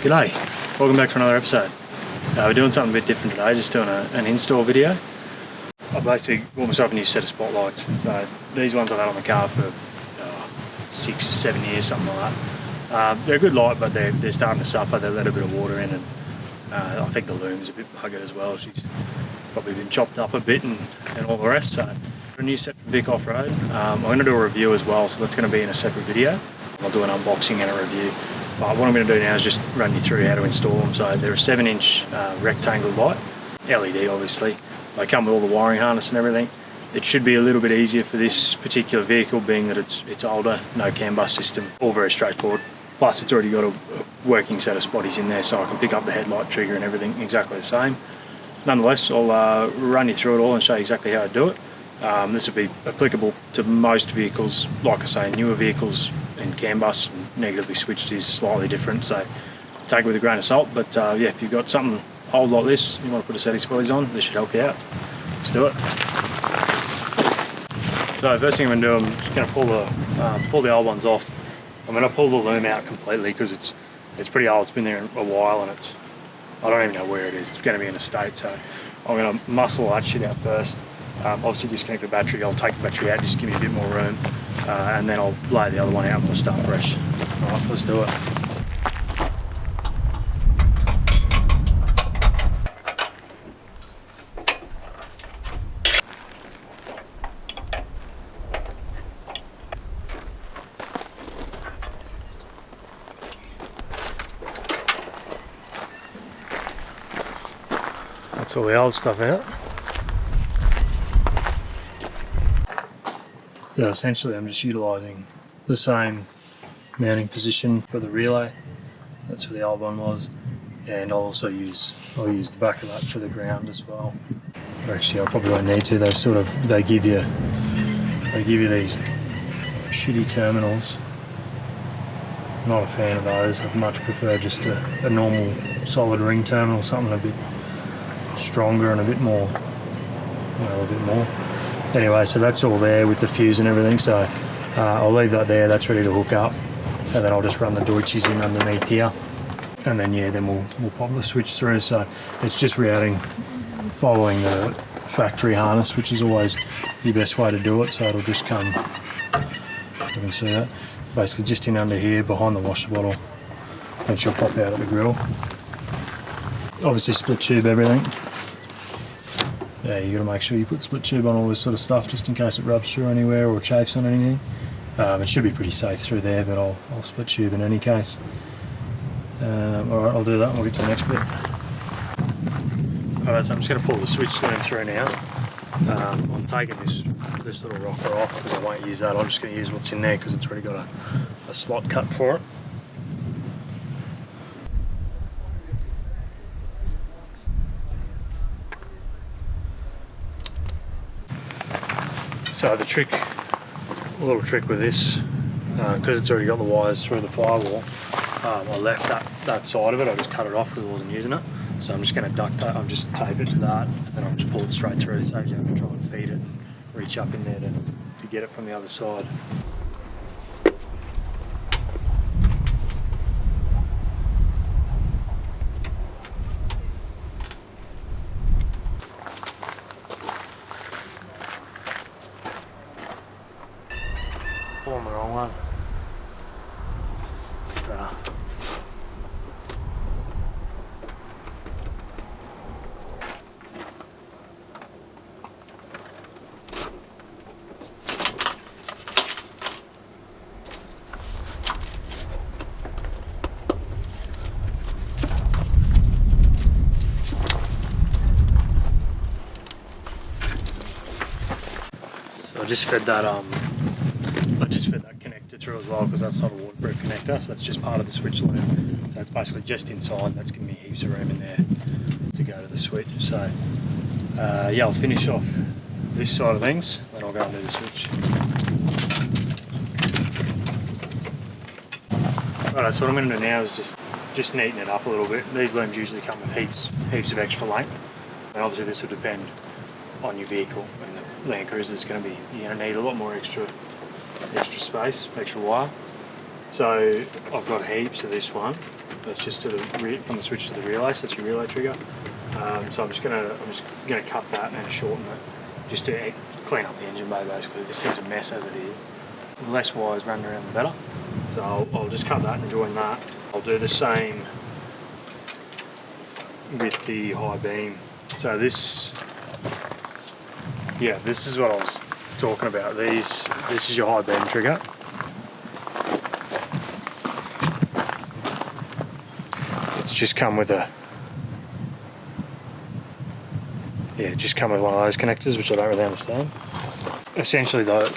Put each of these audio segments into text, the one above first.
G'day, welcome back to another episode. We're doing something a bit different today, just doing an install video. I basically bought myself a new set of spotlights. So these ones I've had on the car for 6 to 7 years, something like that. They're a good light, but they're starting to suffer. They let a bit of water in, and I think the loom's a bit buggered as well. She's probably been chopped up a bit and all the rest. So a new set from Vic Off-Road. I'm going to do a review as well, so that's going to be in a separate video. I'll do an unboxing and a review. But what I'm going to do now is just run you through how to install them. So they're a 7-inch rectangle light, LED obviously. They come with all the wiring harness and everything. It should be a little bit easier for this particular vehicle, being that it's older, no CAN bus system, all very straightforward. Plus it's already got a working set of spotties in there, so I can pick up the headlight trigger and everything exactly the same. Nonetheless, I'll run you through it all and show you exactly how to do it. This will be applicable to most vehicles. Like I say, newer vehicles and CAN bus negatively switched is slightly different, so take it with a grain of salt. But yeah, if you've got something old like this, you want to put a set of spotties on, this should help you out. Let's do it. So first thing I'm going to do, I'm just going to pull the old ones off. I'm going to pull the loom out completely because it's pretty old. It's been there a while, and I don't even know where it is. It's going to be in a state, so I'm going to muscle that shit out first. Obviously disconnect the battery. I'll take the battery out, just give me a bit more room, and then I'll lay the other one out and we'll start fresh. Alright, let's do it. That's all the old stuff out. So essentially I'm just utilising the same mounting position for the relay. That's where the old one was, and I'll use the back of that for the ground as well. Or actually I probably won't need to. They give you these shitty terminals. Not a fan of those. I'd much prefer just a normal solid ring terminal, something a bit stronger and a bit more. Anyway, so that's all there with the fuse and everything, so I'll leave that there. That's ready to hook up, and then I'll just run the Deutsches in underneath here, and then we'll pop the switch through. So it's just routing following the factory harness, which is always the best way to do it. So it'll just come, you can see that, basically just in under here behind the washer bottle, and she'll pop out at the grill. Obviously split tube everything. Yeah, you got to make sure you put split tube on all this sort of stuff, just in case it rubs through anywhere or chafes on anything. It should be pretty safe through there, but I'll split tube in any case. Alright, I'll do that and we'll get to the next bit. Alright, so I'm just going to pull the switch loom through now. I'm taking this little rocker off because I won't use that. I'm just going to use what's in there because it's already got a slot cut for it. So a little trick with this, because it's already got the wires through the firewall, I left that side of it. I just cut it off because I wasn't using it. So I'm just going to duct tape. I'll just tape it to that, and I'll just pull it straight through. So you have to try and feed it, reach up in there to get it from the other side. Pulling the wrong one. So I just fed that connector through as well, because that's not a waterproof connector, so that's just part of the switch loom. So it's basically just inside. That's giving me heaps of room in there to go to the switch. So yeah, I'll finish off this side of things, then I'll go and do the switch. Right, so what I'm going to do now is just neaten it up a little bit. These looms usually come with heaps of extra length, and obviously this will depend on your vehicle. And the Land Cruiser is going to be, you're going to need a lot more extra space, extra wire. So I've got heaps of this one, That's just to the from the switch to the relay. So that's your relay trigger. So I'm just gonna cut that and shorten it, just to clean up the engine bay. Basically, this thing's a mess as it is. The less wires running around, the better. So I'll just cut that and join that. I'll do the same with the high beam. So this is what I was talking about. This is your high beam trigger. It's just come with one of those connectors, which I don't really understand. Essentially though,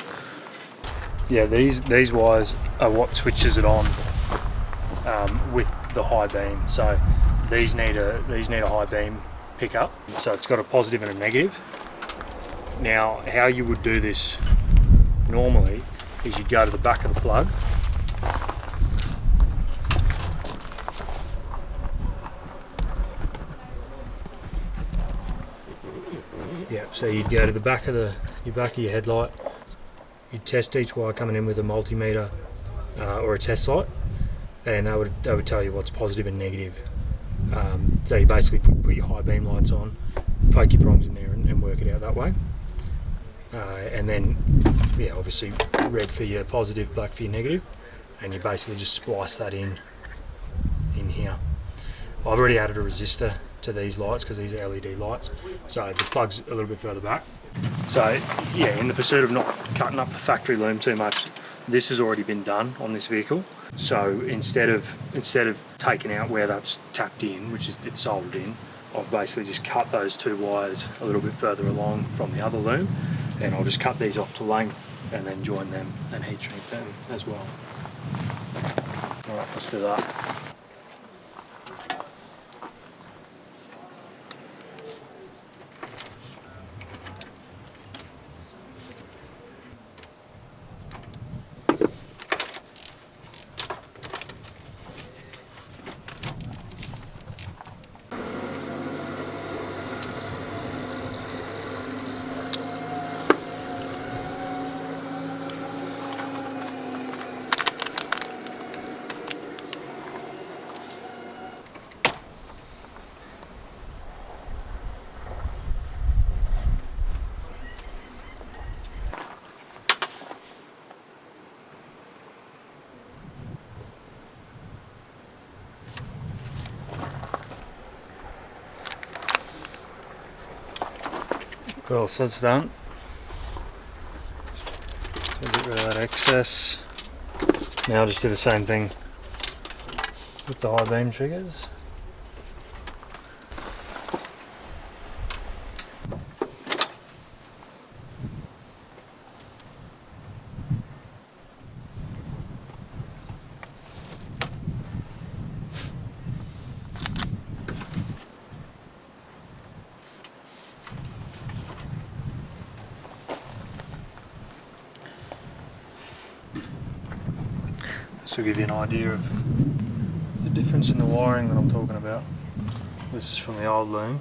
these wires are what switches it on with the high beam. So these need a high beam pickup. So it's got a positive and a negative. Now, how you would do this normally is you'd go to the back of the plug. Yep, so you'd go to the back of your headlight, you'd test each wire coming in with a multimeter or a test light, and that would tell you what's positive and negative. So you basically put your high beam lights on, poke your prongs in there and work it out that way. And then, obviously red for your positive, black for your negative, and you basically just splice that in here. I've already added a resistor to these lights because these are LED lights, so the plug's a little bit further back. So in the pursuit of not cutting up the factory loom too much, this has already been done on this vehicle. So instead of taking out where that's tapped in, which is it's soldered in, I've basically just cut those two wires a little bit further along from the other loom, and I'll just cut these off to length and then join them and heat shrink them as well. Alright, let's do that. Got all sorts done. So get rid of that excess. Now I'll just do the same thing with the high beam triggers. This will give you an idea of the difference in the wiring that I'm talking about. This is from the old loom.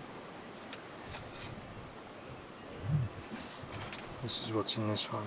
This is what's in this one.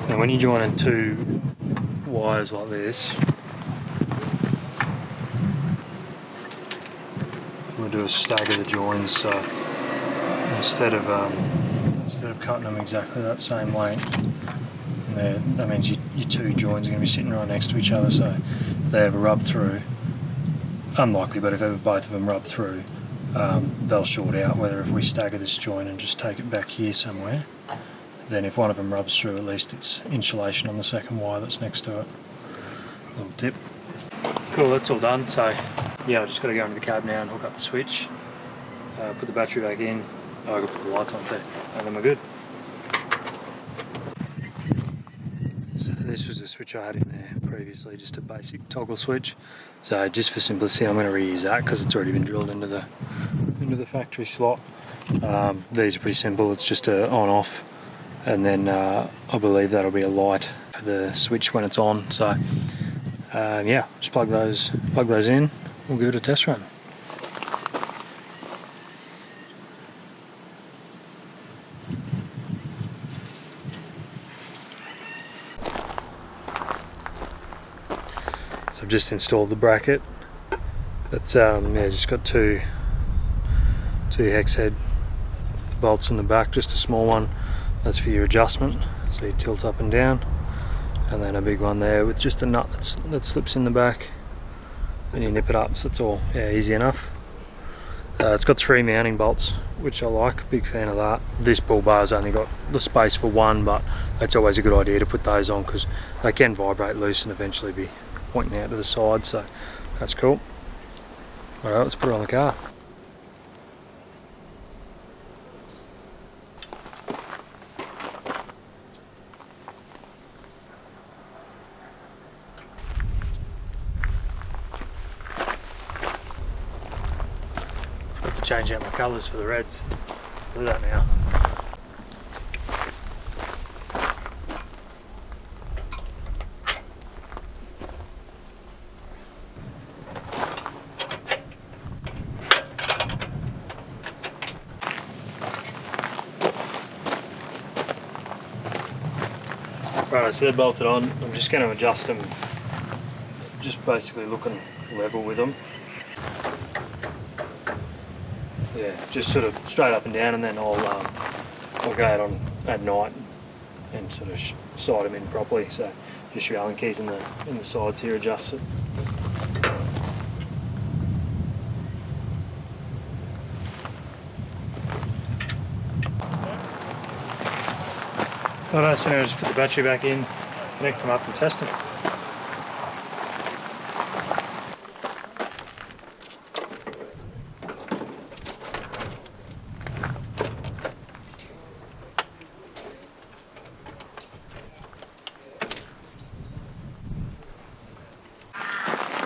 Now when you're joining two wires like this, we'll do a stagger the joins, so instead of cutting them exactly that same length, that means your two joins are going to be sitting right next to each other, so if they ever rub through, unlikely, but if ever both of them rub through, they'll short out, whether if we stagger this joint and just take it back here somewhere, then if one of them rubs through, at least it's insulation on the second wire that's next to it. Little tip. Cool, that's all done. So yeah, I've just got to go into the cab now and hook up the switch, put the battery back in. Oh, I've got to put the lights on too, and then we're good. So this was the switch I had in there previously, just a basic toggle switch. So just for simplicity, I'm going to reuse that because it's already been drilled into the factory slot. These are pretty simple. It's just a on-off, and then I believe that'll be a light for the switch when it's on. So yeah, just plug those in. We'll give it a test run. So I've just installed the bracket. That's yeah, just got two hex head bolts in the back, just a small one. That's for your adjustment, so you tilt up and down, and then a big one there with just a nut that slips in the back, and you nip it up. So it's all easy enough. It's got 3 mounting bolts, which I like. Big fan of that. This bull bar's only got the space for one, but it's always a good idea to put those on because they can vibrate loose and eventually be pointing out to the side. So that's cool. All right, let's put it on the car. Got to change out my colours for the reds. Do that now. Right, so they're bolted on. I'm just going to adjust them, just basically looking level with them. Yeah, just sort of straight up and down, and then I'll go out on at night and sort of side them in properly. So just your Allen keys in the sides here, adjust it. Alright, so now just put the battery back in, connect them up and test them.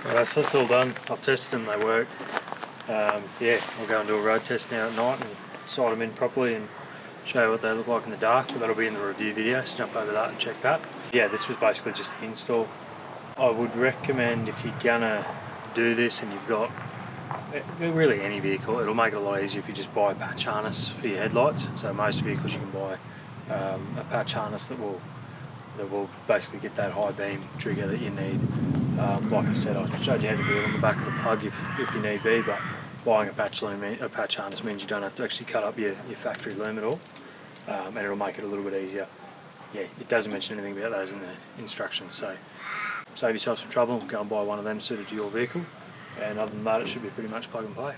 Alright, so that's all done. I've tested them, they work. Yeah, I'll go and do a road test now at night and side them in properly and show you what they look like in the dark, but that'll be in the review video, so jump over that and check that. Yeah, this was basically just the install. I would recommend, if you're gonna do this and you've got really any vehicle, it'll make it a lot easier if you just buy a patch harness for your headlights. So most vehicles you can buy a patch harness that will basically get that high beam trigger that you need. Like I said, I showed you how to do it on the back of the plug if you need be, but buying a patch harness means you don't have to actually cut up your factory loom at all, and it'll make it a little bit easier. Yeah, it doesn't mention anything about those in the instructions, so save yourself some trouble, go and buy one of them suited to your vehicle, and other than that it should be pretty much plug and play.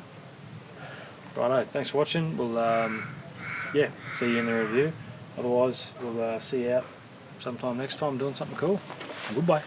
Righto, thanks for watching. We'll yeah, see you in the review. Otherwise we'll see you out sometime next time doing something cool. Goodbye.